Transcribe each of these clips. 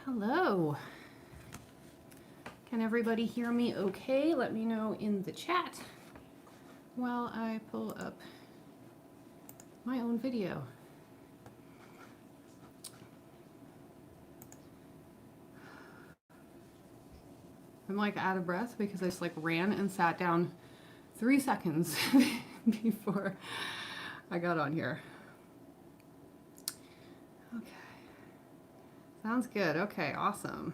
Hello. Can everybody hear me okay? Let me know in the chat while I pull up my own video. I'm like out of breath because I just like ran and sat down 3 seconds before I got on here. Okay. Sounds good. Okay, awesome.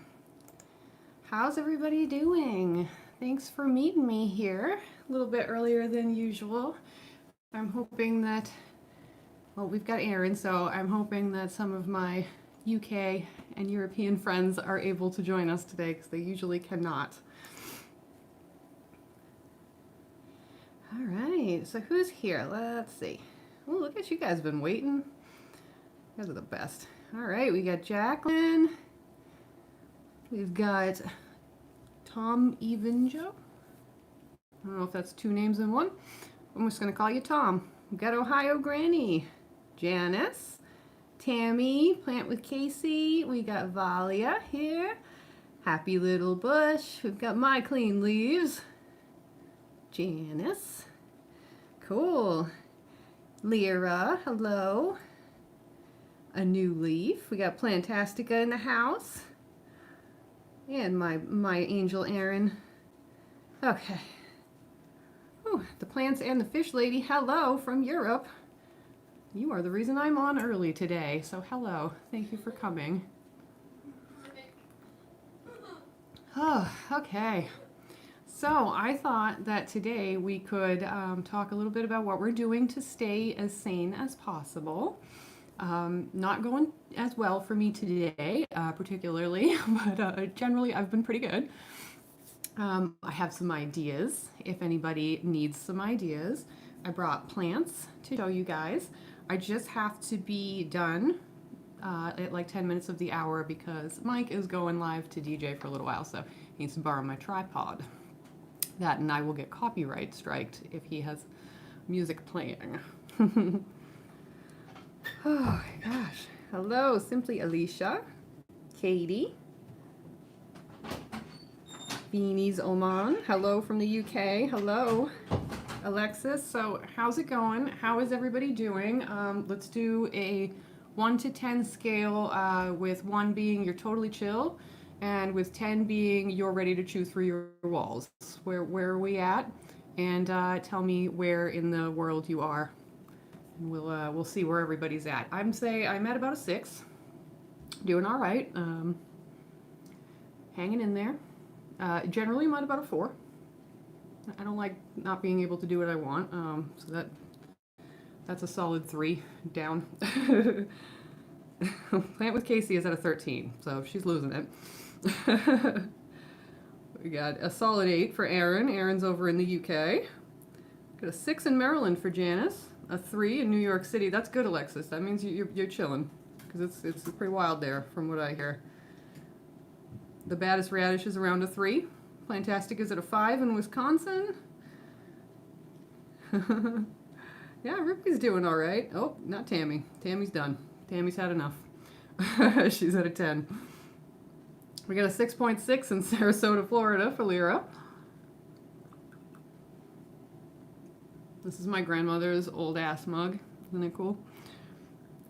How's everybody doing? Thanks for meeting me here a little bit earlier than usual. I'm hoping that, well, we've got Erin, so I'm hoping that some of my UK and European friends are able to join us today because they usually cannot. All right, so who's here? Let's see. Oh, look at you guys been waiting. You guys are the best. All right, we got Jacqueline. We've got Tom Evanjo. I don't know if that's two names in one. I'm just going to call you Tom. We've got Ohio Granny. Janice. Tammy, Plant with Casey. We got Valia here. Happy Little Bush. We've got My Clean Leaves. Janice. Cool. Lyra, hello. A New Leaf. We got Plantastica in the house. And my angel Erin. Okay. Ooh, the plants and the fish lady, hello from Europe. You are the reason I'm on early today, so hello. Thank you for coming. Oh, okay. So I thought that today we could talk a little bit about what we're doing to stay as sane as possible. Not going as well for me today, particularly, but generally I've been pretty good. I have some ideas if anybody needs some ideas. I brought plants to show you guys. I just have to be done at like 10 minutes of the hour because Mike is going live to DJ for a little while, so he needs to borrow my tripod. That and I will get copyright striked if he has music playing. Oh gosh. Hello, Simply Alicia, Katie, Beanies Oman, hello from the UK, hello, Alexis. So how's it going? How is everybody doing? Let's do a 1 to 10 scale, with 1 being you're totally chill and with 10 being you're ready to chew through your walls. Where are we at? And tell me where in the world you are. And we'll see where everybody's at. I'm at about a 6. Doing all right. Hanging in there. Generally I'm at about a 4. I don't like not being able to do what I want. So that's a solid 3 down. Plant with Casey is at a 13, so she's losing it. We got a solid 8 for Erin. Erin's over in the UK. Got a 6 in Maryland for Janice. A 3 in New York City. That's good, Alexis. That means you're chilling, because it's pretty wild there, from what I hear. The Baddest Radish is around a 3. Plantastic is at a 5 in Wisconsin. Yeah, Ripley's doing all right. Oh, not Tammy. Tammy's done. Tammy's had enough. She's at a 10. We got a 6.6 in Sarasota, Florida for Lyra. This is my grandmother's old ass mug. Isn't it cool?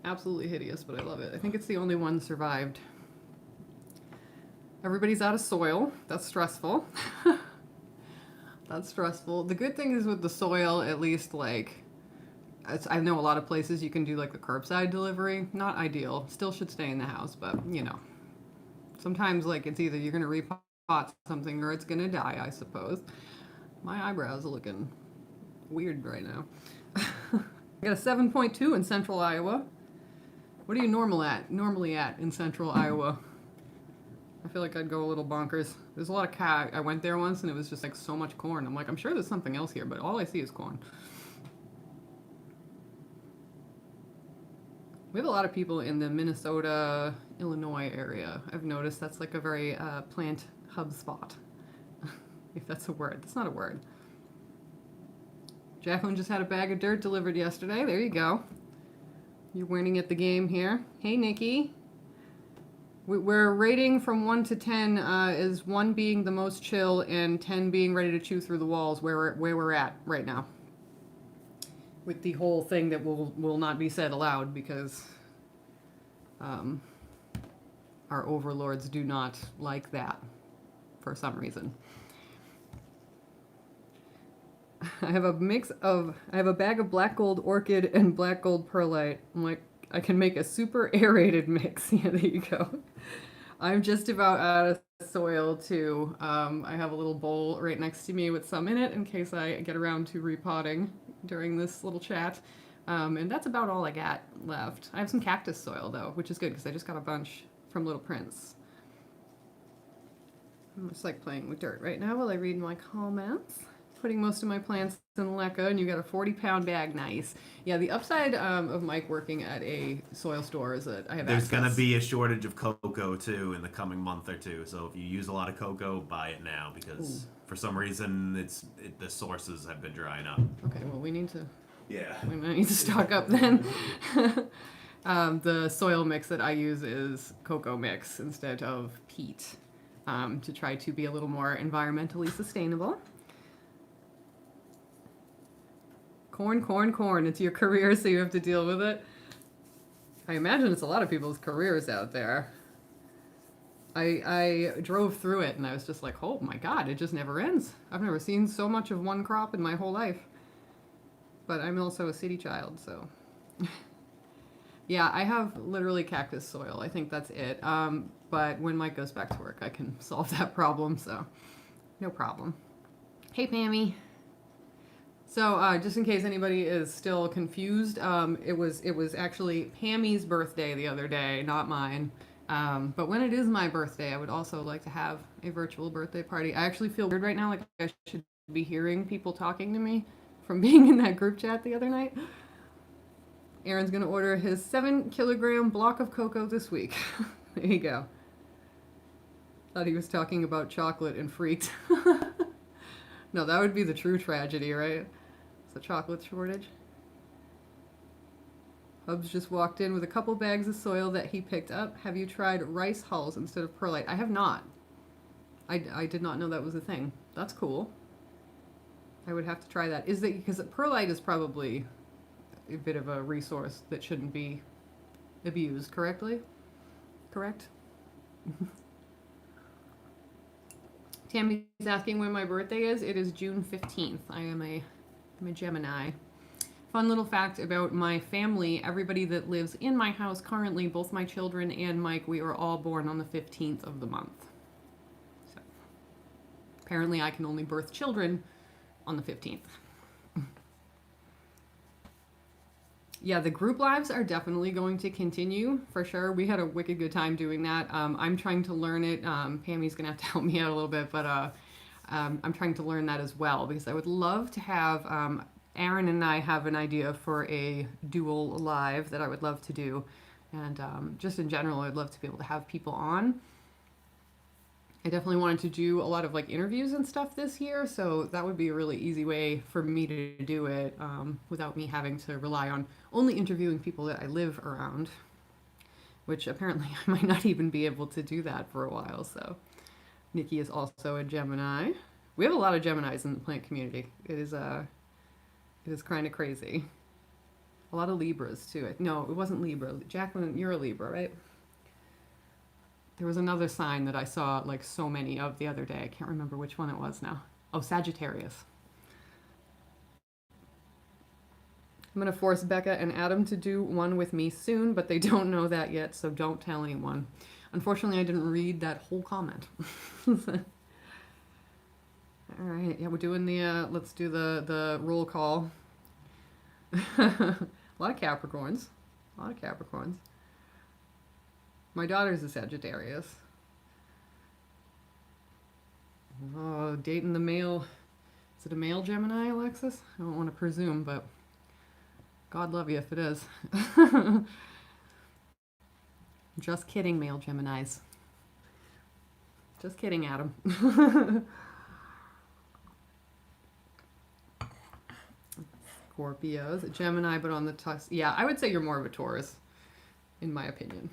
Absolutely hideous, but I love it. I think it's the only one survived. Everybody's out of soil. That's stressful. That's stressful. The good thing is with the soil, at least like, I know a lot of places you can do like the curbside delivery. Not ideal. Still should stay in the house, but you know. Sometimes like it's either you're going to repot something or it's going to die, I suppose. My eyebrows are looking weird right now. I got a 7.2 in Central Iowa. What are you normally at in Central Iowa? I feel like I'd go a little bonkers. There's a lot of I went there once and it was just like so much corn. I'm like, I'm sure there's something else here, but all I see is corn. We have a lot of people in the Minnesota, Illinois area. I've noticed that's like a very plant hub spot. If that's a word. That's not a word. Jacqueline just had a bag of dirt delivered yesterday. There you go. You're winning at the game here. Hey, Nikki. We're rating from 1 to 10, is 1 being the most chill and 10 being ready to chew through the walls, where we're at right now. With the whole thing that will not be said aloud because our overlords do not like that for some reason. I have a bag of black gold orchid and black gold perlite. I'm like, I can make a super aerated mix. Yeah, there you go. I'm just about out of soil too. I have a little bowl right next to me with some in it in case I get around to repotting during this little chat. And that's about all I got left. I have some cactus soil though, which is good because I just got a bunch from Little Prince. I'm just like playing with dirt right now while I read my comments. Putting most of my plants in leca, and you got a 40-pound bag. Nice. Yeah, the upside of Mike working at a soil store is that I have There's access. going to be a shortage of cocoa too in the coming month or two. So if you use a lot of cocoa, buy it now because for some reason the sources have been drying up. Okay, well we need to Yeah. stock up then. The soil mix that I use is cocoa mix instead of peat to try to be a little more environmentally sustainable. Corn, corn, corn. It's your career, so you have to deal with it. I imagine it's a lot of people's careers out there. I drove through it and I was just like, oh my God, it just never ends. I've never seen so much of one crop in my whole life. But I'm also a city child, so. Yeah, I have literally cactus soil. I think that's it. But when Mike goes back to work, I can solve that problem, so no problem. Hey, Pammy. So just in case anybody is still confused, it was actually Pammy's birthday the other day, not mine. But when it is my birthday, I would also like to have a virtual birthday party. I actually feel weird right now, like I should be hearing people talking to me from being in that group chat the other night. Aaron's gonna order his 7-kilogram block of cocoa this week. There you go. Thought he was talking about chocolate and freaked. No, that would be the true tragedy, right? It's a chocolate shortage. Hubs just walked in with a couple bags of soil that he picked up. Have you tried rice hulls instead of perlite? I have not. I did not know that was a thing. That's cool. I would have to try that. Is that because perlite is probably a bit of a resource that shouldn't be abused correctly? Correct? Tammy's asking when my birthday is. It is June 15th. I'm a Gemini. Fun little fact about my family, everybody that lives in my house currently, both my children and Mike, we were all born on the 15th of the month. So apparently I can only birth children on the 15th. Yeah, the group lives are definitely going to continue for sure. We had a wicked good time doing that. I'm trying to learn it. Pammy's gonna have to help me out a little bit, but I'm trying to learn that as well because I would love to have. Aaron and I have an idea for a dual live that I would love to do, and just in general, I'd love to be able to have people on. I definitely wanted to do a lot of like interviews and stuff this year, so that would be a really easy way for me to do it without me having to rely on only interviewing people that I live around, which apparently I might not even be able to do that for a while. So Nikki is also a Gemini. We have a lot of Geminis in the plant community. It is kind of crazy. A lot of Libras too. No, it wasn't Libra. Jacqueline, you're a Libra, right? There was another sign that I saw like so many of the other day. I can't remember which one it was now. Oh, Sagittarius. I'm going to force Becca and Adam to do one with me soon, but they don't know that yet, so don't tell anyone. Unfortunately, I didn't read that whole comment. All right, yeah, we're doing the, let's do the roll call. A lot of Capricorns. A lot of Capricorns. My daughter's a Sagittarius. Oh, dating the male. Is it a male Gemini, Alexis? I don't want to presume, but God love you if it is. Just kidding, male Geminis. Just kidding, Adam. Scorpios. Gemini, but on the tusk. Yeah, I would say you're more of a Taurus, in my opinion.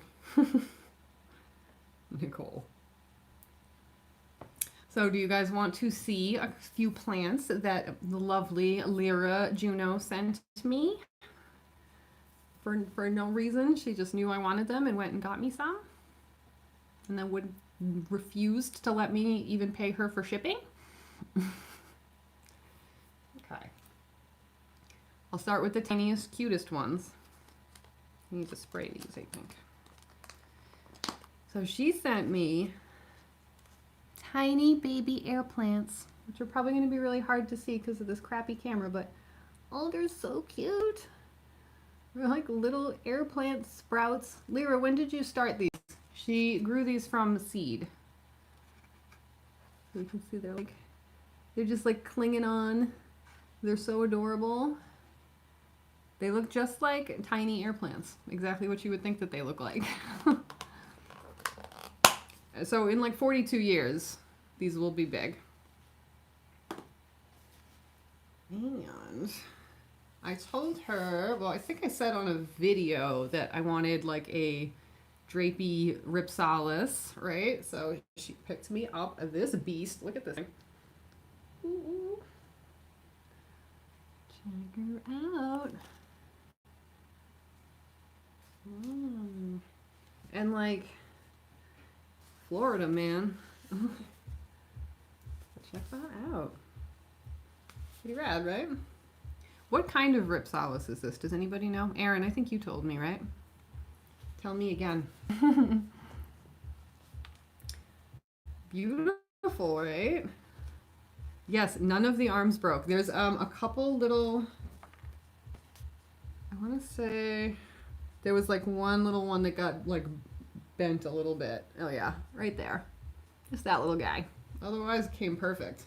Nicole. So do you guys want to see a few plants that the lovely Lyra Juno sent me? For no reason. She just knew I wanted them and went and got me some. And then refused to let me even pay her for shipping. Okay. I'll start with the tiniest, cutest ones. I need to spray these, I think. So she sent me tiny baby air plants, which are probably going to be really hard to see because of this crappy camera, but oh, they're so cute. They're like little air plant sprouts. Lyra, when did you start these? She grew these from seed. So you can see they're just like clinging on. They're so adorable. They look just like tiny air plants. Exactly what you would think that they look like. So in like 42 years, these will be big. And I told her, well, I think I said on a video that I wanted like a drapey ripsalis, right? So she picked me up this beast. Look at this thing. Ooh. Check her out. And like Florida, man. Check that out. Pretty rad, right? What kind of ripsalis is this? Does anybody know? Aaron, I think you told me, right? Tell me again. Beautiful, right? Yes, none of the arms broke. There's a couple little, I want to say, there was like one little one that got like bent a little bit. Oh yeah, right there. Just that little guy. Otherwise, it came perfect.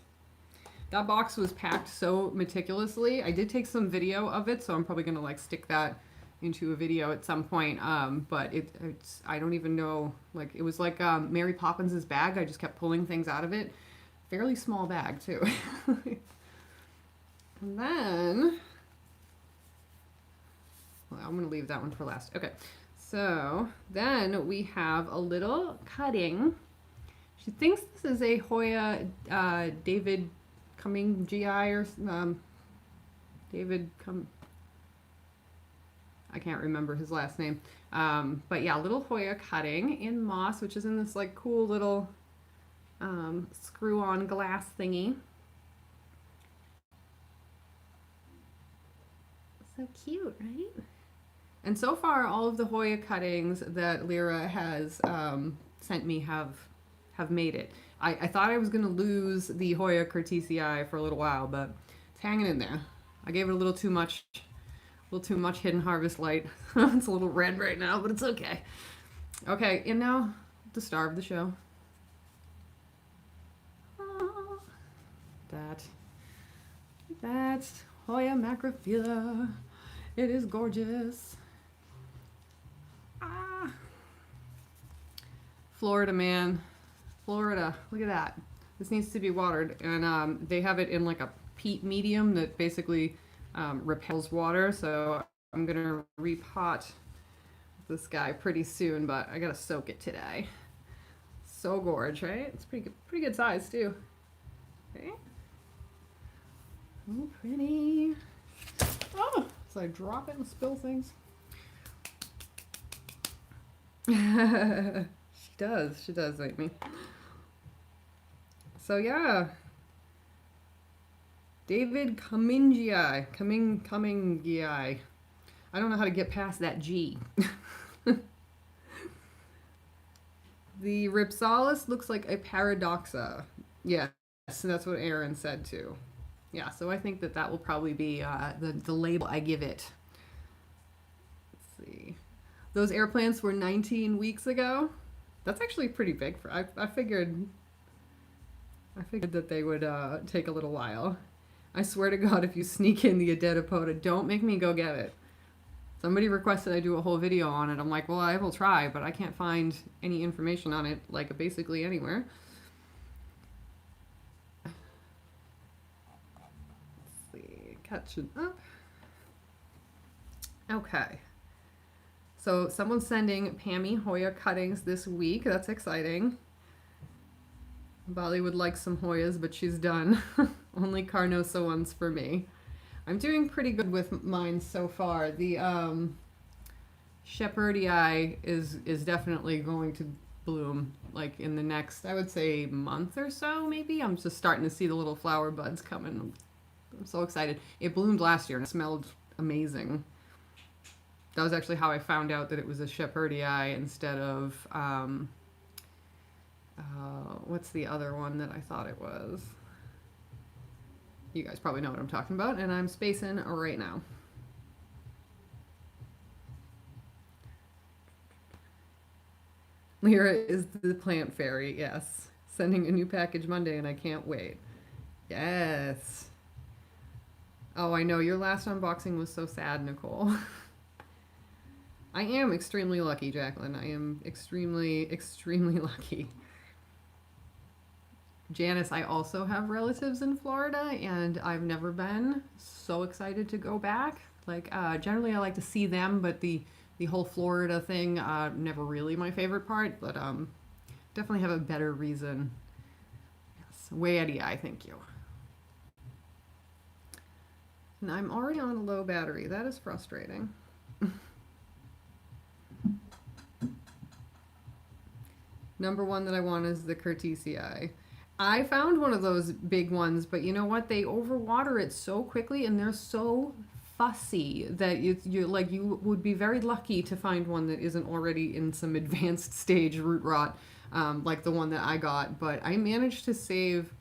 That box was packed so meticulously. I did take some video of it, so I'm probably gonna like stick that into a video at some point. But it's I don't even know. Like it was like Mary Poppins's bag. I just kept pulling things out of it. Fairly small bag too. And then, well, I'm gonna leave that one for last. Okay, so then we have a little cutting. She thinks this is a Hoya David Cumming GI or I can't remember his last name. But yeah, little Hoya cutting in moss, which is in this like cool little screw-on glass thingy. So cute, right? And so far, all of the Hoya cuttings that Lyra has sent me have made it. I thought I was going to lose the Hoya Curtisii for a little while, but it's hanging in there. I gave it a little too much Hidden Harvest light. It's a little red right now, but it's okay. Okay, and now the star of the show. That's Hoya macrophylla. It is gorgeous. Florida, man. Florida, look at that. This needs to be watered, and they have it in like a peat medium that basically repels water, so I'm gonna repot this guy pretty soon, but I gotta soak it today. So gorge, right? It's pretty good size too. Okay. Oh, pretty. Oh, so I drop it and spill things. She does like me. So yeah, David Cummingii. I don't know how to get past that G. The Ripsalis looks like a Paradoxa. Yes, that's what Aaron said too. Yeah, so I think that will probably be the label I give it. Let's see. Those air plants were 19 weeks ago. That's actually pretty big. I figured that they would take a little while. I swear to God, if you sneak in the Adenopoda, don't make me go get it. Somebody requested I do a whole video on it. I'm like, well, I will try, but I can't find any information on it, like basically anywhere. Let's see, catching up. Okay. So someone's sending Pammy Hoya cuttings this week. That's exciting. Bali would like some Hoyas, but she's done. Only Carnosa ones for me. I'm doing pretty good with mine so far. The Shepherdii is definitely going to bloom like in the next, I would say, month or so maybe. I'm just starting to see the little flower buds coming. I'm so excited. It bloomed last year and it smelled amazing. That was actually how I found out that it was a Shepherdii instead of what's the other one that I thought it was? You guys probably know what I'm talking about, and I'm spacing right now. Lyra is the plant fairy, yes. Sending a new package Monday, and I can't wait. Yes. Oh, I know. Your last unboxing was so sad, Nicole. I am extremely lucky, Jacqueline. I am extremely, extremely lucky. Janice, I also have relatives in Florida, and I've never been. So excited to go back. Like, generally I like to see them, but the whole Florida thing, never really my favorite part, but definitely have a better reason. Yes, way out of eye, thank you. And I'm already on a low battery. That is frustrating. Number one that I want is the Curtisii. I found one of those big ones, but you know what? They overwater it so quickly, and they're so fussy that you would be very lucky to find one that isn't already in some advanced stage root rot, like the one that I got. But I managed to save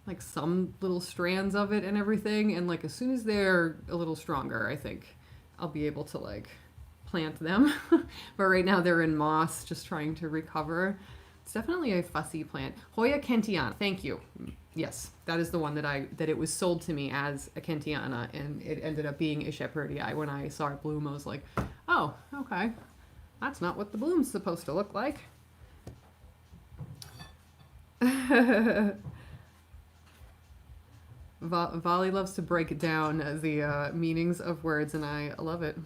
like some little strands of it and everything, and like as soon as they're a little stronger, I think I'll be able to like plant them. But right now they're in moss, just trying to recover. It's definitely a fussy plant. Hoya Kentiana, thank you. Yes, that is the one that it was sold to me as a Kentiana, and it ended up being a Shepherdii. When I saw it bloom, I was like, oh, okay. That's not what the bloom's supposed to look like. Vali loves to break down the meanings of words, and I love it.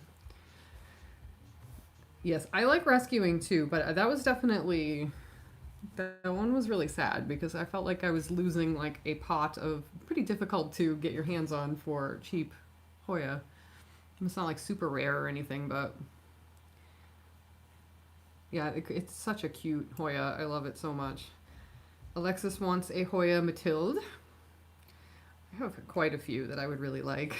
Yes, I like rescuing too, but that was definitely... That one was really sad because I felt like I was losing like a pot of pretty difficult to get your hands on for cheap Hoya. It's not like super rare or anything, but yeah, it's such a cute Hoya. I love it so much. Alexis wants a Hoya Mathilde. I have quite a few that I would really like.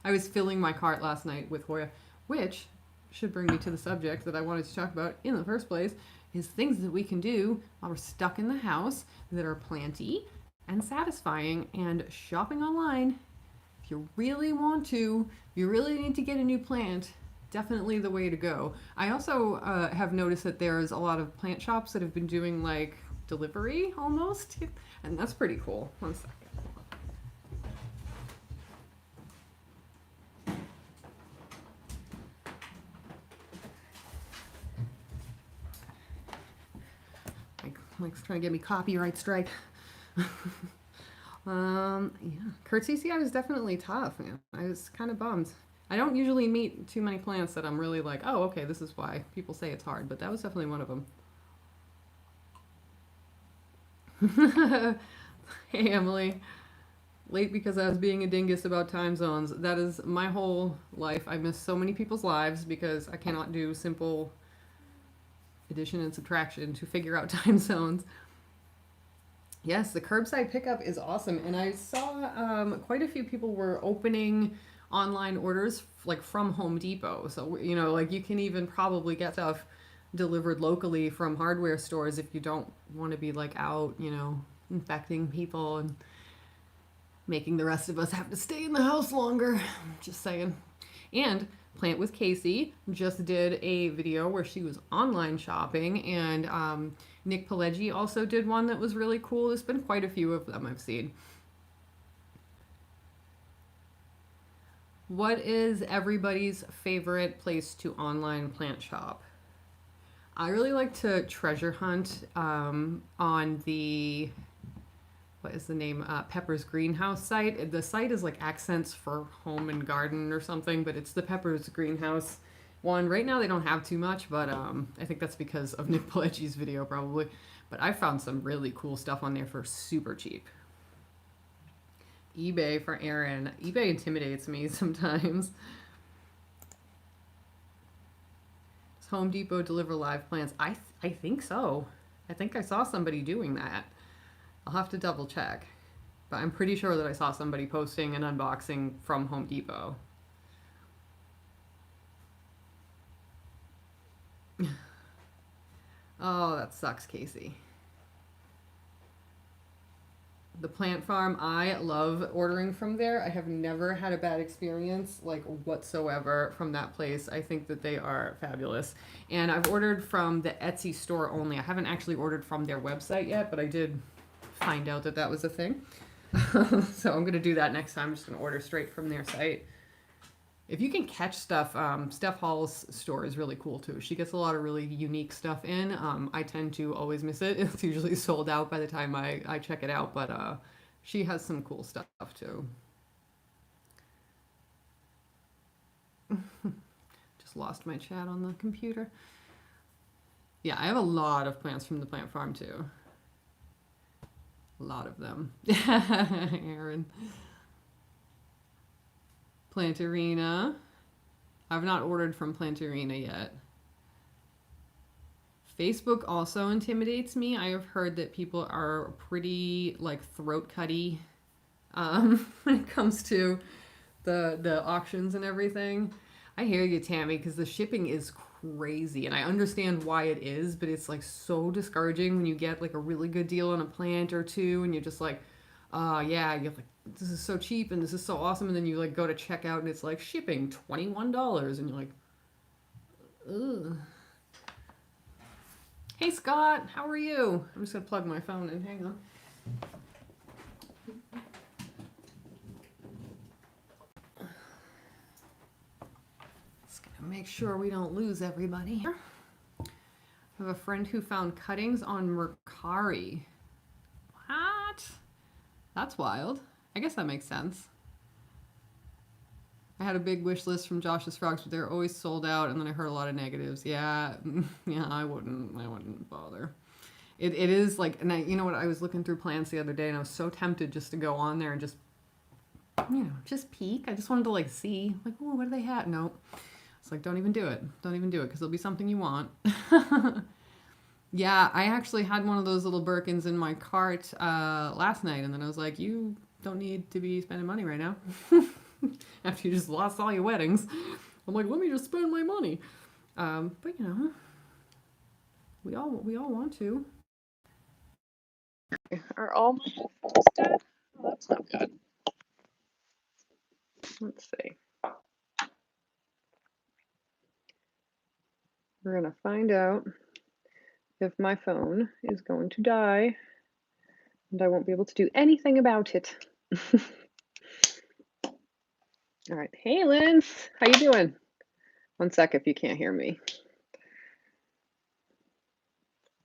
I was filling my cart last night with Hoya, which should bring me to the subject that I wanted to talk about in the first place, is things that we can do while we're stuck in the house that are planty and satisfying. And shopping online, if you really want to, if you really need to get a new plant, definitely the way to go. I also have noticed that there's a lot of plant shops that have been doing like delivery almost, and that's pretty cool. One second. Mike's trying to get me copyright strike. Yeah, Curtisii was definitely tough, man. I was kind of bummed. I don't usually meet too many plants that I'm really like, oh, okay, this is why people say it's hard, but that was definitely one of them. Hey, Emily. Late because I was being a dingus about time zones. That is my whole life. I miss so many people's lives because I cannot do simple addition and subtraction to figure out time zones. Yes, the curbside pickup is awesome, and I saw quite a few people were opening online orders like from Home Depot. So you know, like you can even probably get stuff delivered locally from hardware stores if you don't want to be like out, you know, infecting people and making the rest of us have to stay in the house longer. Just saying. And Plant with Casey just did a video where she was online shopping, and Nick Pileggi also did one that was really cool. There's been quite a few of them I've seen. What is everybody's favorite place to online plant shop? I really like to treasure hunt on the, what is the name? Pepper's Greenhouse site. The site is like Accents for Home and Garden or something, but it's the Pepper's Greenhouse. one. Right now they don't have too much, but I think that's because of Nick Pileggi's video probably. But I found some really cool stuff on there for super cheap. eBay for Aaron. eBay intimidates me sometimes. Does Home Depot deliver live plants? I think so. I think I saw somebody doing that. I'll have to double check. But I'm pretty sure that I saw somebody posting an unboxing from Home Depot. Oh, that sucks, Casey. The plant farm, I love ordering from there. I have never had a bad experience, like, whatsoever from that place. I think that they are fabulous. And I've ordered from the Etsy store only. I haven't actually ordered from their website yet, but I did find out that that was a thing. So I'm going to do that next time. I'm just going to order straight from their site. If you can catch stuff, Steph Hall's store is really cool too. She gets a lot of really unique stuff in. I tend to always miss it. It's usually sold out by the time I check it out, but she has some cool stuff too. Just lost my chat on the computer. Yeah, I have a lot of plants from the plant farm too. A lot of them. Aaron. Plantarina. I've not ordered from Plantarina yet. Facebook also intimidates me. I have heard that people are pretty like throat cutty when it comes to the auctions and everything. I hear you, Tammy, because the shipping is crazy, and I understand why it is, but it's like so discouraging when you get like a really good deal on a plant or two, and you're just like, yeah, you're like, this is so cheap and this is so awesome, and then you like go to check out and it's like shipping $21, and you're like, ugh. Hey Scott, how are you? I'm just gonna plug my phone in. Hang on. Just gonna make sure we don't lose everybody. I have a friend who found cuttings on Mercari. What? That's wild. I guess that makes sense. I had a big wish list from Josh's Frogs, but they're always sold out, and then I heard a lot of negatives. Yeah, yeah, I wouldn't bother. It is like, and you know what? I was looking through plants the other day, and I was so tempted just to go on there and just, just peek. I just wanted to like see, like, oh, what do they have? Nope. It's like, don't even do it. Don't even do it, because it'll be something you want. Yeah, I actually had one of those little Birkins in my cart last night, and then I was like, you don't need to be spending money right now. After you just lost all your weddings. I'm like, let me just spend my money. But we all want to. Are all my headphones dead? Oh, that's not good. Let's see. We're gonna find out if my phone is going to die, and I won't be able to do anything about it. All right, hey Linz, how you doing? One sec if you can't hear me.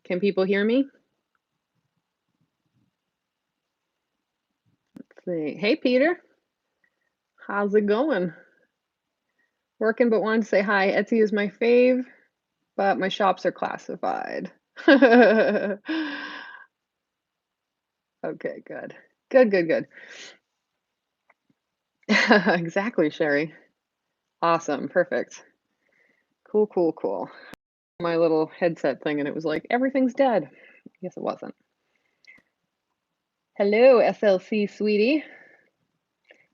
Can people hear me? Let's see. Hey Peter, how's it going? Working, but wanted to say hi. Etsy is my fave, but my shops are classified. Okay, good. Good. Exactly, Sherry. Awesome, perfect. Cool. My little headset thing, and it was like, everything's dead. I guess it wasn't. Hello, SLC sweetie.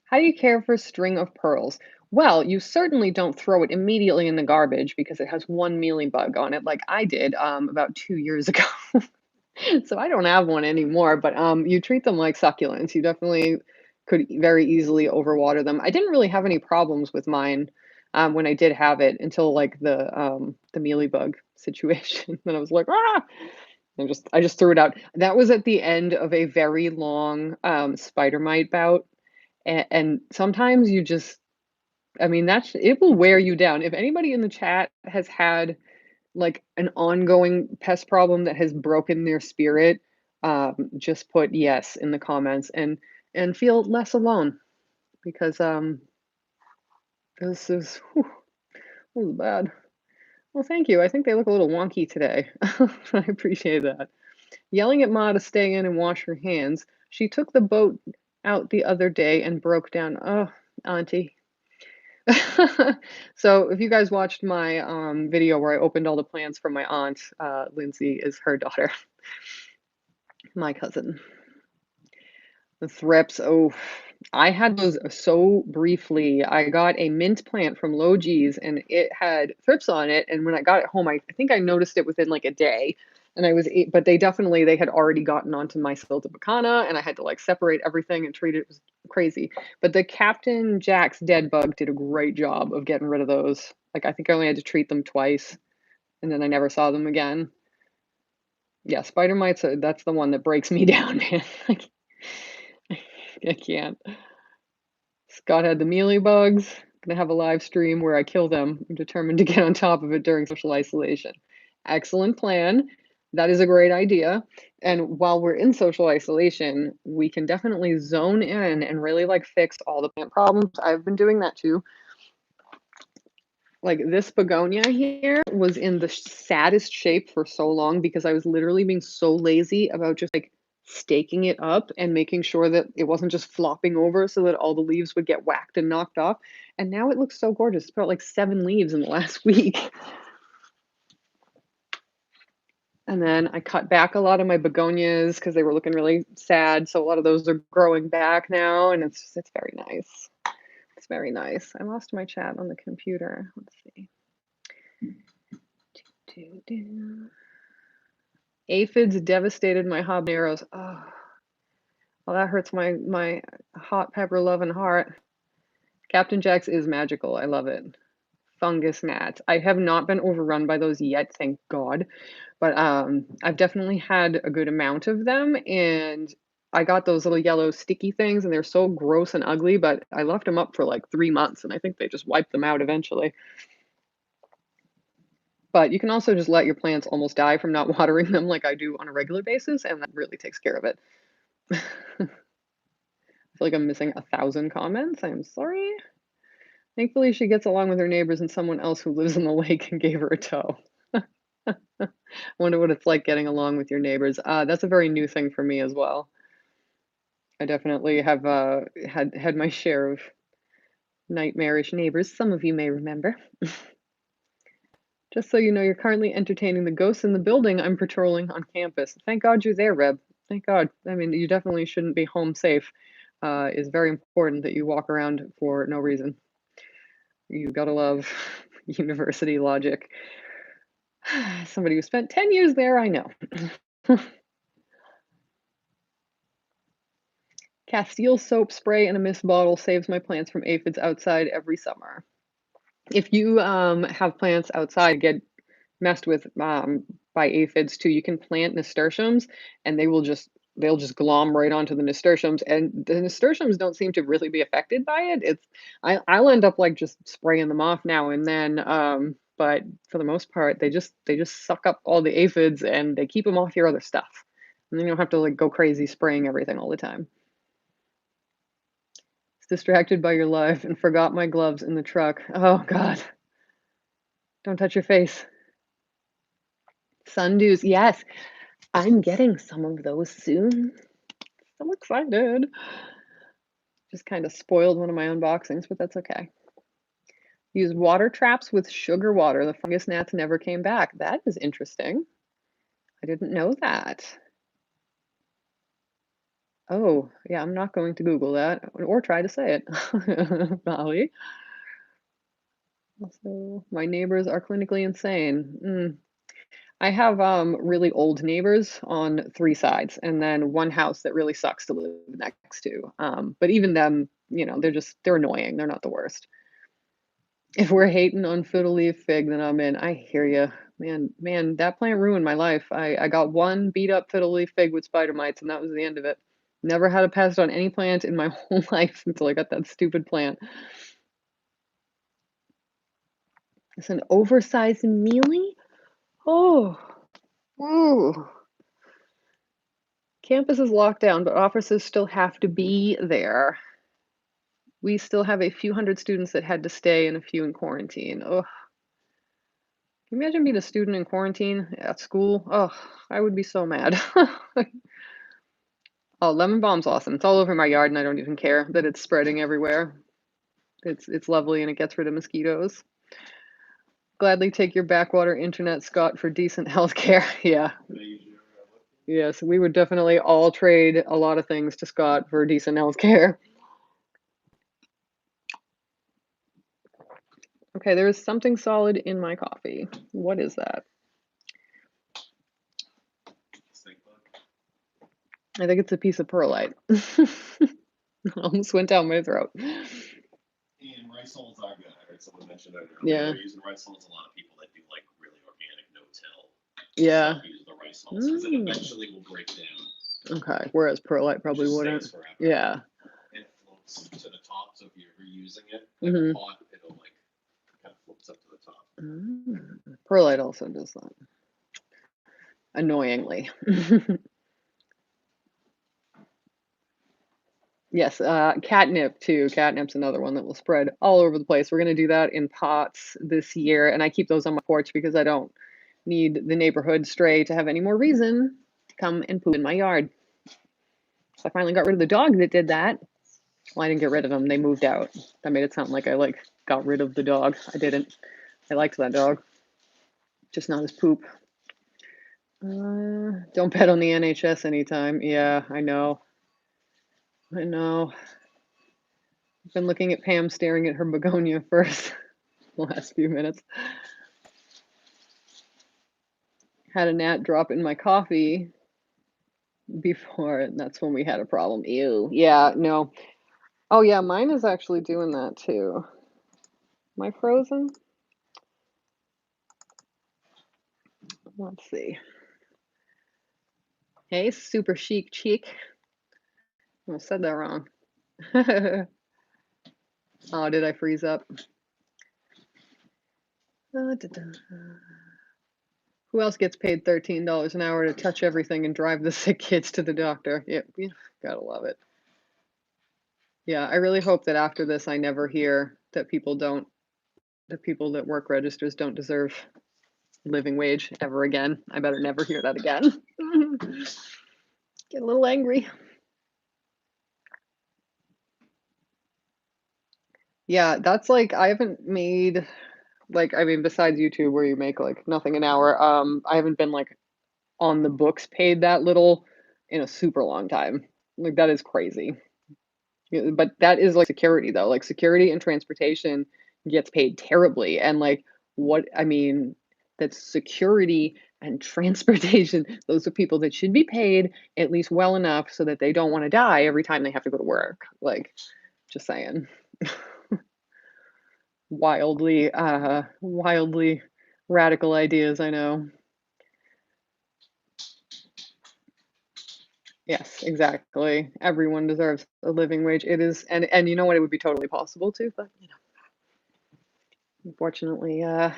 How do you care for string of pearls? Well, you certainly don't throw it immediately in the garbage because it has one mealybug on it like I did about 2 years ago. So I don't have one anymore, but you treat them like succulents. You definitely could very easily overwater them. I didn't really have any problems with mine when I did have it until like the mealybug situation. Then I was like, ah! I just threw it out. That was at the end of a very long spider mite bout. And sometimes you just, I mean, it will wear you down. If anybody in the chat has had like an ongoing pest problem that has broken their spirit, just put yes in the comments and feel less alone, because this is That was bad. Well, thank you. I think they look a little wonky today. I appreciate that. Yelling at Ma to stay in and wash her hands. She took the boat out the other day and broke down. Oh, Auntie. So if you guys watched my video where I opened all the plants from my aunt, Lindsay is her daughter, my cousin. The thrips, oh, I had those so briefly. I got a mint plant from Low G's and it had thrips on it. And when I got it home, I think I noticed it within like a day. And but they had already gotten onto my Siltepecana and I had to like separate everything and treat it. It was crazy. But the Captain Jack's dead bug did a great job of getting rid of those. Like I think I only had to treat them twice and then I never saw them again. Yeah, spider mites, that's the one that breaks me down, man. Like, I can't. Scott had the mealy bugs. Gonna have a live stream where I kill them. I'm determined to get on top of it during social isolation. Excellent plan. That is a great idea. And while we're in social isolation, we can definitely zone in and really like fix all the plant problems. I've been doing that too. Like this begonia here was in the saddest shape for so long because I was literally being so lazy about just like staking it up and making sure that it wasn't just flopping over so that all the leaves would get whacked and knocked off. And now it looks so gorgeous. It's got like 7 leaves in the last week. And then I cut back a lot of my begonias because they were looking really sad. So a lot of those are growing back now and it's very nice. It's very nice. I lost my chat on the computer. Let's see. Aphids devastated my habaneros. Oh, well, that hurts my hot pepper loving heart. Captain Jack's is magical. I love it. Fungus gnats. I have not been overrun by those yet, thank God. But I've definitely had a good amount of them, and I got those little yellow sticky things, and they're so gross and ugly. But I left them up for like 3 months, and I think they just wiped them out eventually. But you can also just let your plants almost die from not watering them like I do on a regular basis, and that really takes care of it. I feel like I'm missing 1,000 comments. I'm sorry. Thankfully, she gets along with her neighbors and someone else who lives in the lake and gave her a tow. Wonder what it's like getting along with your neighbors. That's a very new thing for me as well. I definitely have had my share of nightmarish neighbors. Some of you may remember. Just so you know, you're currently entertaining the ghosts in the building I'm patrolling on campus. Thank God you're there, Reb. Thank God. I mean, you definitely shouldn't be home safe. It's very important that you walk around for no reason. You gotta love university logic. Somebody who spent 10 years there, I know. Castile soap spray in a mist bottle saves my plants from aphids outside every summer. If you have plants outside get messed with by aphids too, you can plant nasturtiums and they'll just glom right onto the nasturtiums, and the nasturtiums don't seem to really be affected by it. I'll end up like just spraying them off now and then, but for the most part they just suck up all the aphids and they keep them off your other stuff, and then you don't have to like go crazy spraying everything all the time. Distracted by your life and forgot my gloves in the truck. Oh God. Don't touch your face. Sundews. Yes, I'm getting some of those soon. I'm excited. Just kind of spoiled one of my unboxings, but that's okay. Use water traps with sugar water. The fungus gnats never came back. That is interesting. I didn't know that. Oh, yeah, I'm not going to Google that or try to say it. Molly. Also, my neighbors are clinically insane. I have really old neighbors on 3 sides, and then one house that really sucks to live next to. But even them, you know, they're annoying. They're not the worst. If we're hating on fiddle leaf fig, then I'm in. I hear you, man. That plant ruined my life. I got one beat up fiddle leaf fig with spider mites, and that was the end of it. Never had a pest on any plant in my whole life until I got that stupid plant. It's an oversized mealy. Oh, ooh. Campus is locked down, but officers still have to be there. We still have a few hundred students that had to stay and a few in quarantine. Oh, you imagine being a student in quarantine at school? Oh, I would be so mad. Oh, lemon balm's awesome. It's all over my yard, and I don't even care that it's spreading everywhere. It's lovely, and it gets rid of mosquitoes. Gladly take your backwater internet, Scott, for decent health care. Yeah. Yes, we would definitely all trade a lot of things to Scott for decent health care. Okay, there is something solid in my coffee. What is that? I think it's a piece of perlite. Almost went down my throat. And rice hulls are good. I heard someone mention that earlier. Yeah. They're using rice hulls. A lot of people that do like really organic no-till Yeah. stuff use the rice hulls because it eventually will break down. Okay, whereas perlite probably Just wouldn't. stays forever. Yeah. And it floats to the top, so if you're reusing it, Mhm. pot, it'll like kind of floats up to the top. Perlite also does that. Annoyingly. Yes, catnip too. Catnip's another one that will spread all over the place. We're gonna do that in pots this year, and I keep those on my porch because I don't need the neighborhood stray to have any more reason to come and poop in my yard. So I finally got rid of the dog that did that. Well, I didn't get rid of them. They moved out. That made it sound like I got rid of the dog. I didn't. I liked that dog. Just not his poop. Don't bet on the NHS anytime. Yeah, I know. I know. I've been looking at Pam staring at her begonia for the last few minutes. Had a gnat drop in my coffee before, and that's when we had a problem. Ew. Yeah, no. Oh, yeah, mine is actually doing that too. Am I frozen? Let's see. Hey, super chic cheek. I said that wrong. Oh, did I freeze up? Who else gets paid $13 an hour to touch everything and drive the sick kids to the doctor? Yeah, gotta love it. Yeah, I really hope that after this, I never hear that people that work registers don't deserve living wage ever again. I better never hear that again. Get a little angry. Yeah, that's like, I haven't made, like, I mean, besides YouTube where you make like nothing an hour, I haven't been like on the books paid that little in a super long time. Like, that is crazy. Yeah, but that is like security though. Like, security and transportation gets paid terribly. And like, what I mean, that's security and transportation. Those are people that should be paid at least well enough so that they don't want to die every time they have to go to work. Like, just saying. Wildly radical ideas, I know. Yes, exactly. Everyone deserves a living wage. It is, and you know what? It would be totally possible too, but you know, unfortunately, there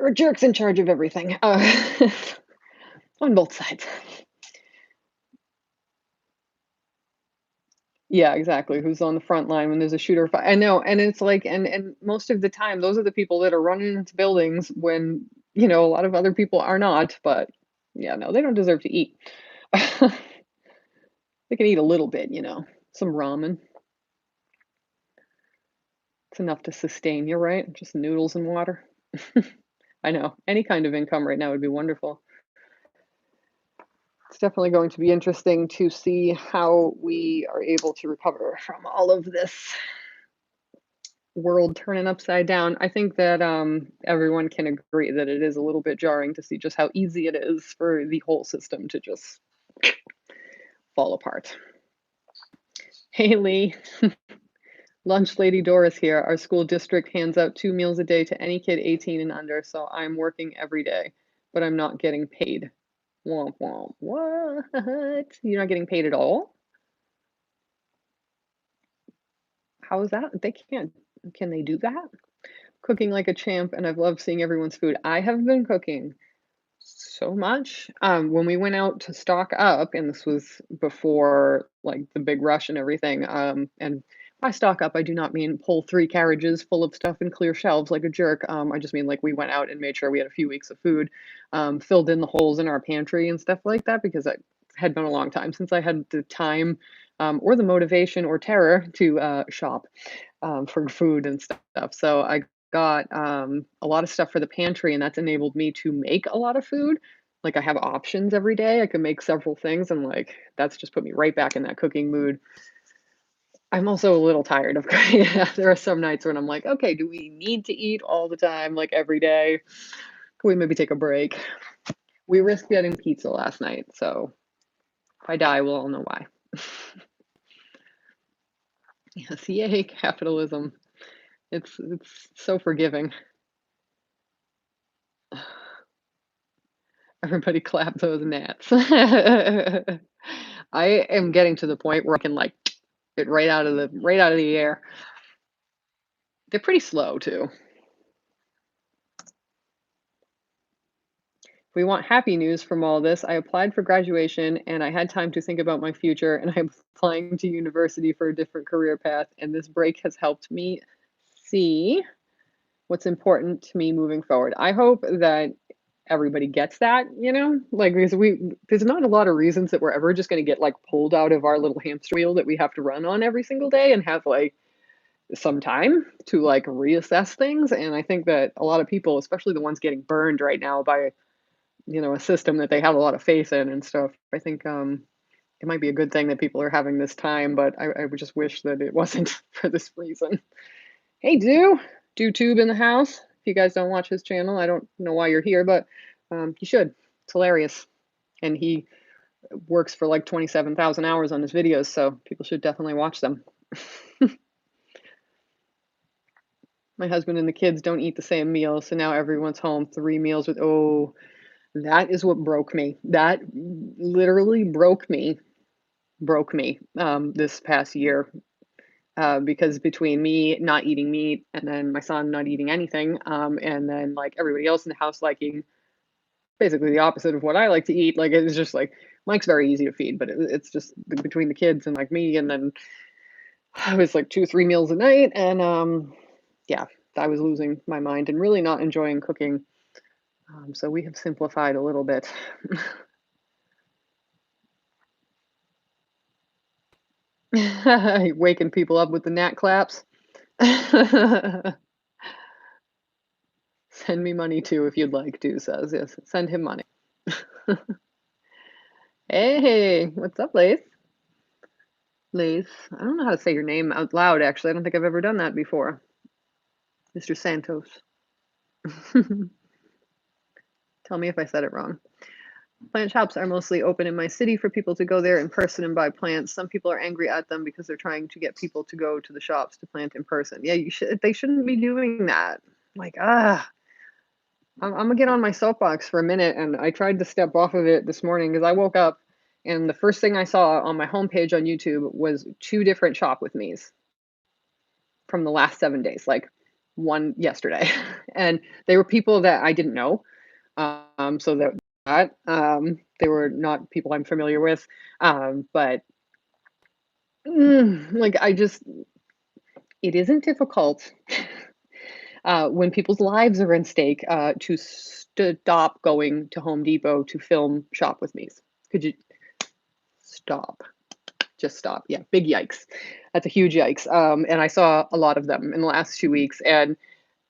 are jerks in charge of everything, on both sides. Yeah, exactly. Who's on the front line when there's a shooter fight? I know, and it's like, and most of the time, those are the people that are running into buildings when you know a lot of other people are not. But yeah, no, they don't deserve to eat. They can eat a little bit, you know, some ramen. It's enough to sustain you, right? Just noodles and water. I know. Any kind of income right now would be wonderful. It's definitely going to be interesting to see how we are able to recover from all of this world turning upside down. I think that everyone can agree that it is a little bit jarring to see just how easy it is for the whole system to just fall apart. Hey, Lee. Lunch Lady Doris here. Our school district hands out 2 meals a day to any kid 18 and under, so I'm working every day, but I'm not getting paid. Womp womp. What? You're not getting paid at all? How is that? They can't. Can they do that? Cooking like a champ, and I've loved seeing everyone's food. I have been cooking so much. When we went out to stock up, and this was before like the big rush and everything, and by stock up, I do not mean pull 3 carriages full of stuff and clear shelves like a jerk. I just mean like we went out and made sure we had a few weeks of food, filled in the holes in our pantry and stuff like that because it had been a long time since I had the time or the motivation or terror to shop for food and stuff. So I got a lot of stuff for the pantry, and that's enabled me to make a lot of food. Like I have options every day. I can make several things, and like that's just put me right back in that cooking mood. I'm also a little tired of cooking. There are some nights when I'm like, okay, do we need to eat all the time, like every day? Can we maybe take a break? We risked getting pizza last night, so if I die, we'll all know why. Yes, yay, capitalism. It's so forgiving. Everybody clap those gnats. I am getting to the point where I can like get right out of the air. They're pretty slow too. If we want happy news from all this, I applied for graduation and I had time to think about my future, and I'm applying to university for a different career path, and this break has helped me see what's important to me moving forward. I hope that everybody gets that, you know, like because there's not a lot of reasons that we're ever just going to get like pulled out of our little hamster wheel that we have to run on every single day and have like some time to like reassess things. And I think that a lot of people, especially the ones getting burned right now by, you know, a system that they have a lot of faith in and stuff, I think it might be a good thing that people are having this time, but I would just wish that it wasn't for this reason. Hey, do Tube in the house. If you guys don't watch his channel, I don't know why you're here, but you should. It's hilarious. And he works for like 27,000 hours on his videos, so people should definitely watch them. My husband and the kids don't eat the same meal, so now everyone's home 3 meals with, oh, that is what broke me. That literally broke me this past year. Because between me not eating meat and then my son not eating anything, and then like everybody else in the house liking basically the opposite of what I like to eat, like it's just like Mike's very easy to feed, but it's just between the kids and like me, and then I was like 2, 3 meals a night, and yeah, I was losing my mind and really not enjoying cooking. So we have simplified a little bit. Waking people up with the gnat claps. Send me money too if you'd like to, says. Yes, send him money. Hey, what's up, Lace? Lace. I don't know how to say your name out loud, actually. I don't think I've ever done that before. Mr. Santos. Tell me if I said it wrong. Plant shops are mostly open in my city for people to go there in person and buy plants. Some people are angry at them because they're trying to get people to go to the shops to plant in person. Yeah, they shouldn't be doing that. Like, I'm gonna get on my soapbox for a minute, and I tried to step off of it this morning because I woke up and the first thing I saw on my homepage on YouTube was 2 different shop with me's from the last 7 days, like one yesterday. And they were people that I didn't know. So they were not people I'm familiar with. But like it isn't difficult when people's lives are in stake to stop going to Home Depot to film shop with me's. Could you stop? Just stop. Yeah, big yikes. That's a huge yikes. And I saw a lot of them in the last 2 weeks. And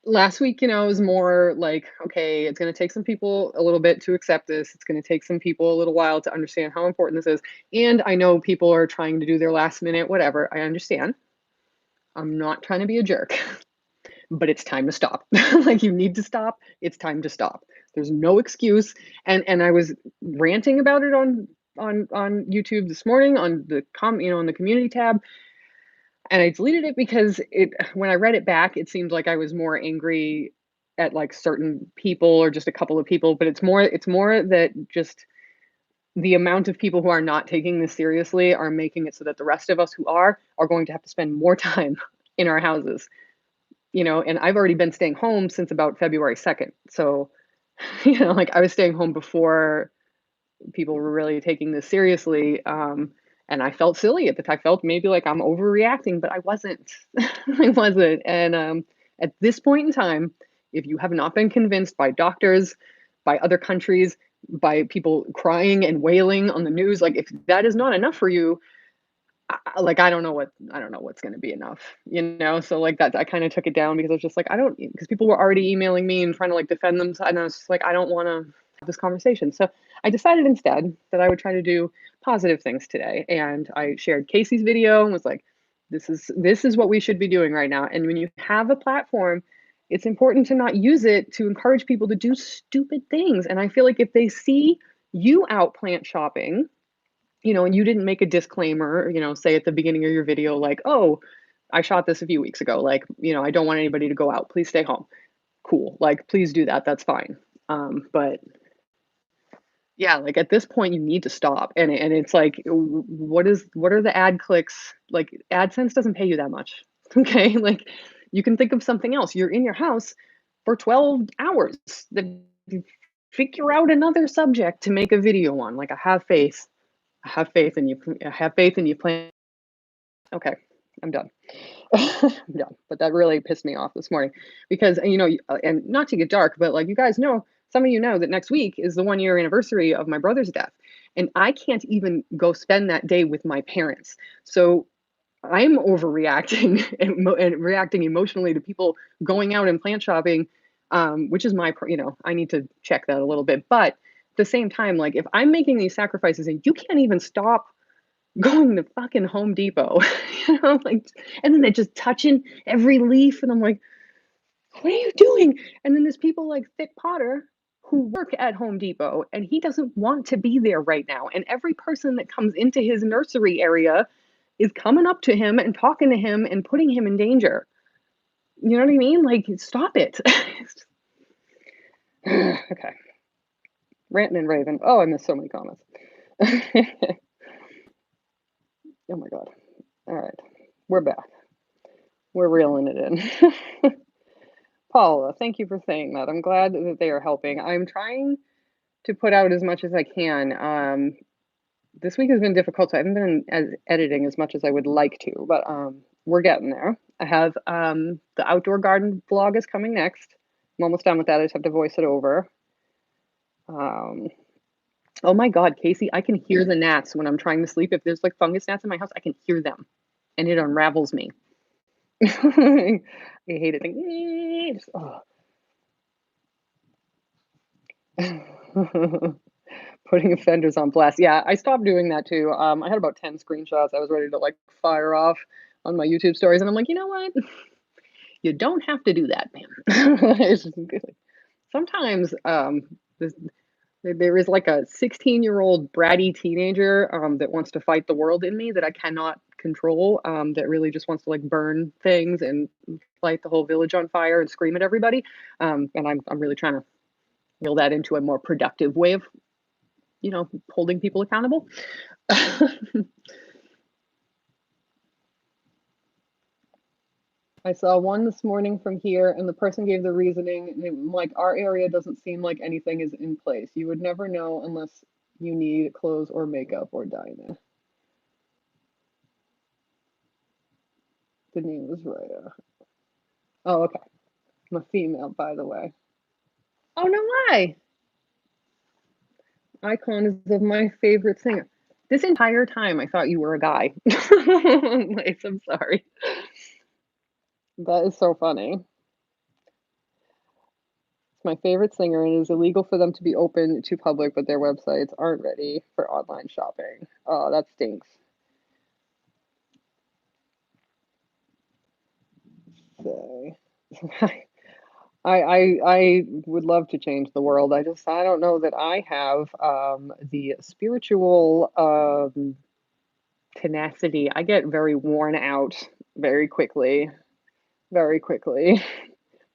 last week, you know, it was more like, okay, it's going to take some people a little bit to accept this. It's going to take some people a little while to understand how important this is. And I know people are trying to do their last minute, whatever. I understand. I'm not trying to be a jerk, but it's time to stop. Like you need to stop. It's time to stop. There's no excuse. And I was ranting about it on YouTube this morning on the on the community tab. And I deleted it because when I read it back, it seemed like I was more angry at like certain people or just a couple of people, but it's more that just the amount of people who are not taking this seriously are making it so that the rest of us who are going to have to spend more time in our houses. You know, and I've already been staying home since about February 2nd. So, you know, like I was staying home before people were really taking this seriously. And I felt silly at the time. I felt maybe like I'm overreacting, but I wasn't. I wasn't. And at this point in time, if you have not been convinced by doctors, by other countries, by people crying and wailing on the news, like if that is not enough for you, I don't know what's going to be enough, you know? So like that, I kind of took it down because I was just like, because people were already emailing me and trying to like defend them. And I was just like, I don't want to have this conversation. So I decided instead that I would try to do positive things today. And I shared Casey's video and was like, this is what we should be doing right now. And when you have a platform, it's important to not use it to encourage people to do stupid things. And I feel like if they see you out plant shopping, and you didn't make a disclaimer, say at the beginning of your video, like, oh, I shot this a few weeks ago. Like, I don't want anybody to go out. Please stay home. Cool. Like, please do that. That's fine. But yeah, like at this point you need to stop. And it's like, what are the ad clicks? Like AdSense doesn't pay you that much. Okay. Like you can think of something else. You're in your house for 12 hours. Then figure out another subject to make a video on. Like I have faith. I have faith in you. I have faith in you. Plan. Okay, I'm done. I'm done. But that really pissed me off this morning because and not to get dark, but like you guys know, some of you know that next week is the 1-year anniversary of my brother's death, and I can't even go spend that day with my parents. So I'm overreacting and reacting emotionally to people going out and plant shopping, which is I need to check that a little bit. But at the same time, like if I'm making these sacrifices and you can't even stop going to fucking Home Depot, like, and then they're just touching every leaf, and I'm like, what are you doing? And then there's people like Thick Potter who work at Home Depot, and he doesn't want to be there right now. And every person that comes into his nursery area is coming up to him and talking to him and putting him in danger. You know what I mean? Like, stop it. Okay. Ranting and raving. Oh, I missed so many comments. Oh my God. All right. We're back. We're reeling it in. Paula, thank you for saying that. I'm glad that they are helping. I'm trying to put out as much as I can. This week has been difficult, so I haven't been editing as much as I would like to, but we're getting there. I have the outdoor garden vlog is coming next. I'm almost done with that. I just have to voice it over. Oh my God, Casey, I can hear the gnats when I'm trying to sleep. If there's like fungus gnats in my house, I can hear them, and it unravels me. I hate it. Putting offenders on blast. Yeah, I stopped doing that too. I had about 10 screenshots I was ready to like fire off on my YouTube stories, and I'm like, you know what? You don't have to do that, man. Sometimes there is like a 16-year-old bratty teenager that wants to fight the world in me that I cannot control, that really just wants to like burn things and light the whole village on fire and scream at everybody. And I'm really trying to reel that into a more productive way of holding people accountable. I saw one this morning from here, and the person gave the reasoning like, our area doesn't seem like anything is in place. You would never know unless you need clothes or makeup or dining. The name was right. Oh, okay. I'm a female, by the way. Oh, no way. Icon is of my favorite singer. This entire time, I thought you were a guy. Lace, I'm sorry. That is so funny. It's my favorite singer, and it is illegal for them to be open to public, but their websites aren't ready for online shopping. Oh, that stinks. So, I would love to change the world. I don't know that I have the spiritual tenacity. I get very worn out very quickly. Very quickly.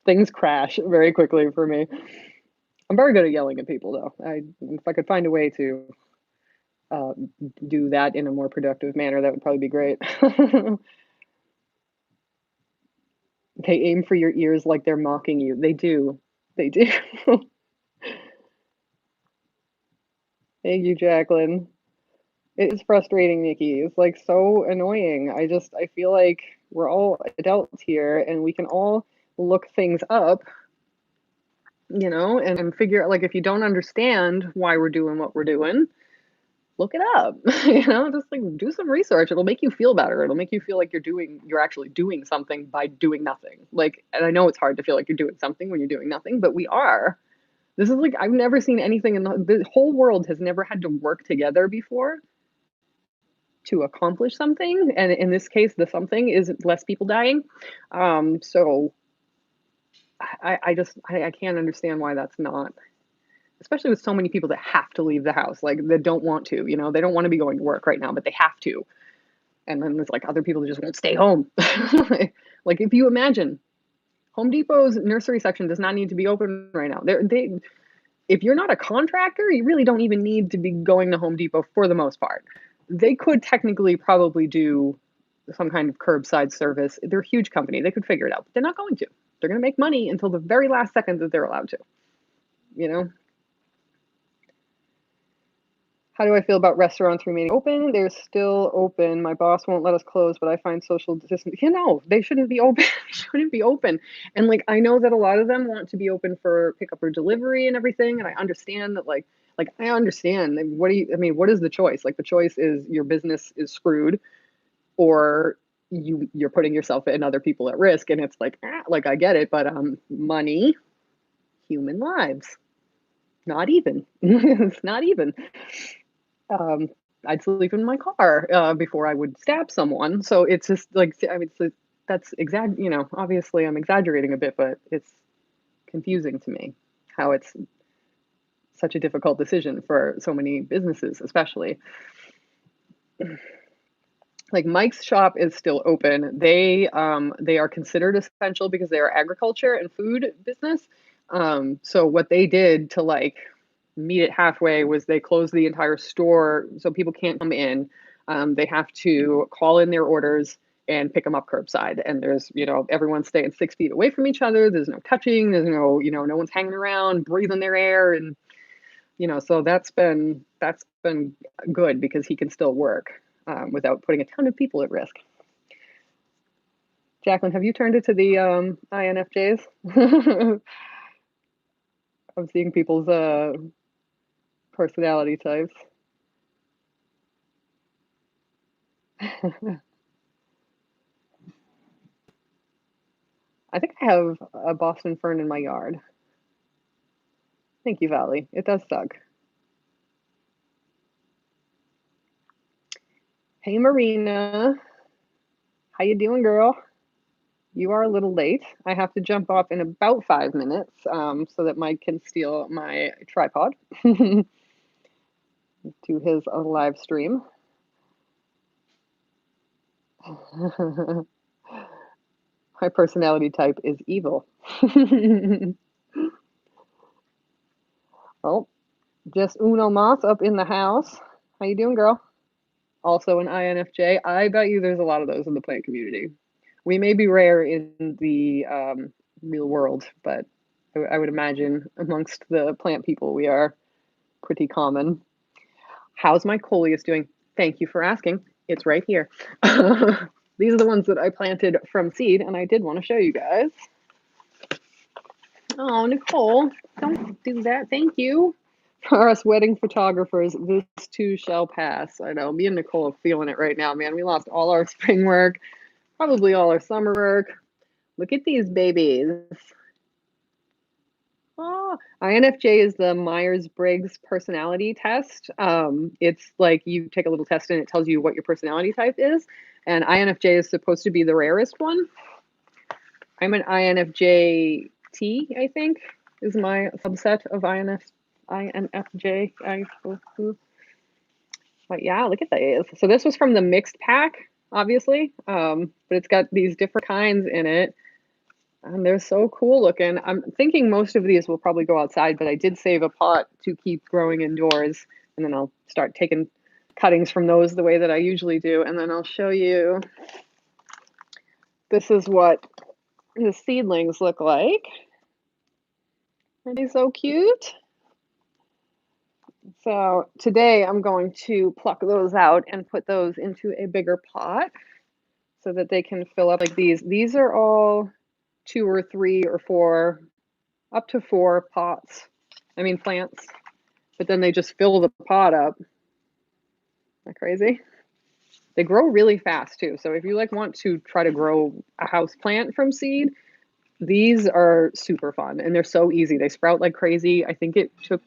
Things crash very quickly for me. I'm very good at yelling at people, though. If I could find a way to do that in a more productive manner, that would probably be great. They aim for your ears like they're mocking you. They do. They do. Thank you, Jacqueline. It is frustrating, Nikki. It's like so annoying. I feel like we're all adults here and we can all look things up, and figure out, like, if you don't understand why we're doing what we're doing, look it up. Just like do some research. It'll make you feel better. It'll make you feel like you're actually doing something by doing nothing. Like, and I know it's hard to feel like you're doing something when you're doing nothing, but we are. This is like, I've never seen anything the whole world has never had to work together before to accomplish something. And in this case, the something is less people dying. So I can't understand why that's not, especially with so many people that have to leave the house, like that don't want to, they don't want to be going to work right now, but they have to. And then there's like other people that just won't stay home. Like, if you imagine Home Depot's nursery section does not need to be open right now. If you're not a contractor, you really don't even need to be going to Home Depot for the most part. They could technically probably do some kind of curbside service. They're a huge company. They could figure it out, but they're not going to. They're going to make money until the very last second that they're allowed to, you know? How do I feel about restaurants remaining open? They're still open. My boss won't let us close, but I find social distance. They shouldn't be open. They shouldn't be open. And like, I know that a lot of them want to be open for pickup or delivery and everything. And I understand that, like I understand. What is the choice? Like, the choice is your business is screwed, or you're putting yourself and other people at risk. And it's like, I get it, but money, human lives, not even. It's not even. I'd sleep in my car before I would stab someone. So it's just like, that's obviously I'm exaggerating a bit, but it's confusing to me how it's such a difficult decision for so many businesses, especially. Like, Mike's shop is still open. They are considered essential because they are agriculture and food business. So what they did to, like, meet it halfway was they closed the entire store so people can't come in. They have to call in their orders and pick them up curbside. And there's, everyone's staying 6 feet away from each other. There's no touching. There's no, no one's hanging around, breathing their air. And, so that's been good because he can still work without putting a ton of people at risk. Jacqueline, have you turned it to the INFJs? I'm seeing people's personality types. I think I have a Boston fern in my yard. Thank you, Valley. It does suck. Hey, Marina. How you doing, girl? You are a little late. I have to jump off in about 5 minutes so that Mike can steal my tripod to his live stream. My personality type is evil. Well, just Uno Mas up in the house. How you doing, girl? Also an INFJ. I bet you there's a lot of those in the plant community. We may be rare in the real world, but I would imagine amongst the plant people we are pretty common. How's my coleus doing? Thank you for asking. It's right here. These are the ones that I planted from seed, and I did want to show you guys. Oh, Nicole, don't do that. Thank you. For us wedding photographers, this too shall pass. I know, me and Nicole are feeling it right now, man. We lost all our spring work, probably all our summer work. Look at these babies. Oh, INFJ is the Myers-Briggs personality test. It's like you take a little test and it tells you what your personality type is. And INFJ is supposed to be the rarest one. I'm an INFJ T, I think, is my subset of INFJ. But yeah, look at these. So this was from the mixed pack, obviously, but it's got these different kinds in it. And they're so cool looking. I'm thinking most of these will probably go outside, but I did save a pot to keep growing indoors. And then I'll start taking cuttings from those the way that I usually do. And then I'll show you. This is what the seedlings look like. Are they so cute? So today I'm going to pluck those out and put those into a bigger pot so that they can fill up like these. These are all 2 or 3 or 4, up to 4 pots. I mean plants. But then they just fill the pot up. Isn't that crazy? They grow really fast too. So if you like want to try to grow a house plant from seed, these are super fun and they're so easy. They sprout like crazy. I think it took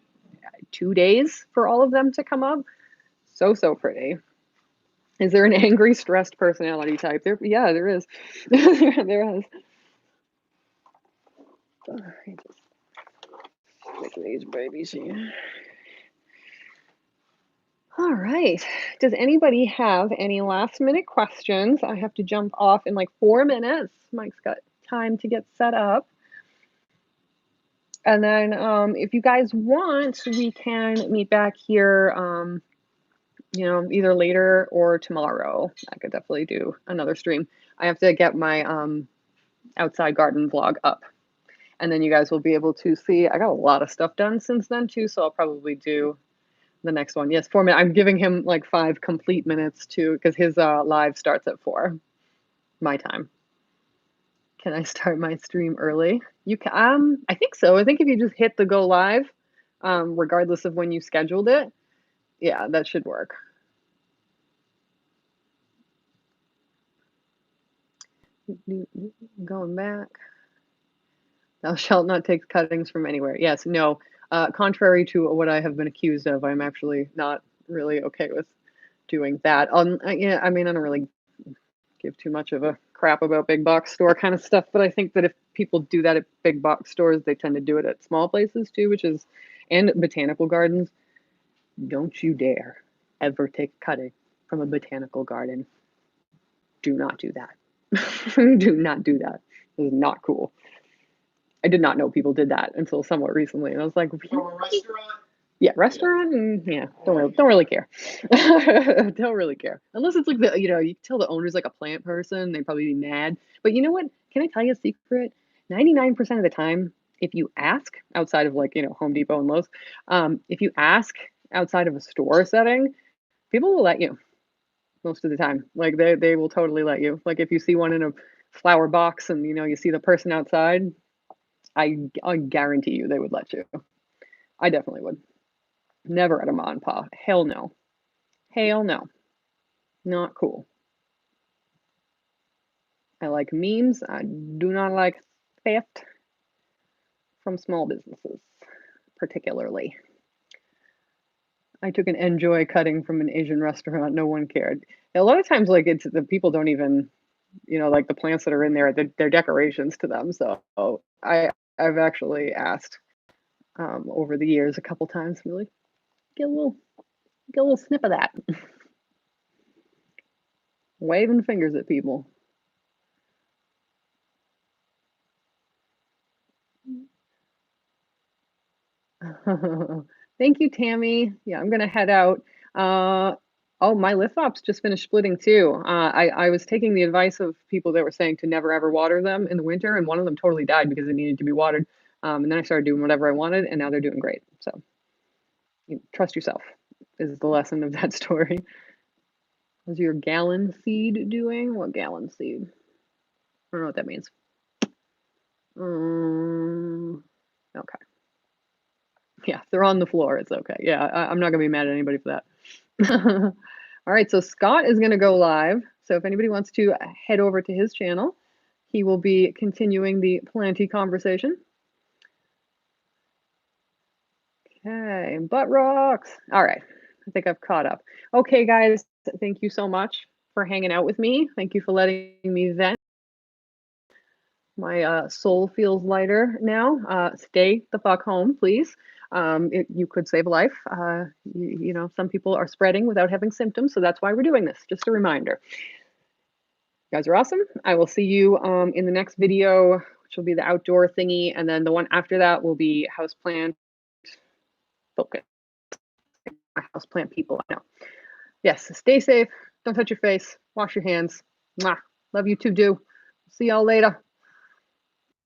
2 days for all of them to come up. So, so pretty. Is there an angry, stressed personality type? There, yeah, there is. There is. All right, just stick these babies here. All right. Does anybody have any last minute questions? I have to jump off in like 4 minutes. Mike's got time to get set up. And then if you guys want, we can meet back here, you know, either later or tomorrow. I could definitely do another stream. I have to get my outside garden vlog up. And then you guys will be able to see, I got a lot of stuff done since then too, so I'll probably do the next one. Yes, 4 minutes. I'm giving him like 5 complete minutes too, because his live starts at 4 my time. Can I start my stream early? You can. I think so. I think if you just hit the go live, regardless of when you scheduled it, yeah, that should work. Going back. Thou shalt not take cuttings from anywhere. Yes, no. Contrary to what I have been accused of, I'm actually not really okay with doing that. Yeah, I mean, I don't really give too much of a crap about big box store kind of stuff, but I think that if people do that at big box stores, they tend to do it at small places too, which is, and botanical gardens. Don't you dare ever take a cutting from a botanical garden. Do not do that. Do not do that. It is not cool. I did not know people did that until somewhat recently, and I was like, From a restaurant? yeah, restaurant, and yeah, don't really care. Don't really care unless it's like the, you know, you can tell the owner's like a plant person. They'd probably be mad. But you know what? Can I tell you a secret? 99% of the time, if you ask outside of like, you know, Home Depot and Lowe's, if you ask outside of a store setting, people will let you most of the time. Like they will totally let you. Like if you see one in a flower box and you know you see the person outside, I guarantee you they would let you. I definitely would. Never at a ma and pa. Hell no. Hell no. Not cool. I like memes. I do not like theft from small businesses, particularly. I took an enjoy cutting from an Asian restaurant. No one cared. A lot of times, like it's the people don't even, you know, like the plants that are in there, they're decorations to them. So I've actually asked over the years a couple times, really get a little snip of that. Waving fingers at people. Thank you, Tammy. Yeah, I'm gonna head out. Oh, my lithops just finished splitting too. I was taking the advice of people that were saying to never ever water them in the winter, and one of them totally died because it needed to be watered. And then I started doing whatever I wanted, and now they're doing great. So, you trust yourself is the lesson of that story. How's your gallon seed doing? What gallon seed? I don't know what that means. Okay. Yeah, if they're on the floor, it's okay. Yeah, I'm not gonna be mad at anybody for that. All right, so Scott is gonna go live. So if anybody wants to head over to his channel, he will be continuing the Planty conversation. Okay, butt rocks. All right, I think I've caught up. Okay, guys, thank you so much for hanging out with me. Thank you for letting me vent. My soul feels lighter now. Stay the fuck home, please. You could save a life. You know, some people are spreading without having symptoms, so that's why we're doing this. Just a reminder. You guys are awesome. I will see you in the next video, which will be the outdoor thingy, and then the one after that will be houseplant focus. Houseplant people, I know. Yes, stay safe. Don't touch your face. Wash your hands. Mwah. Love you too, do. See y'all later.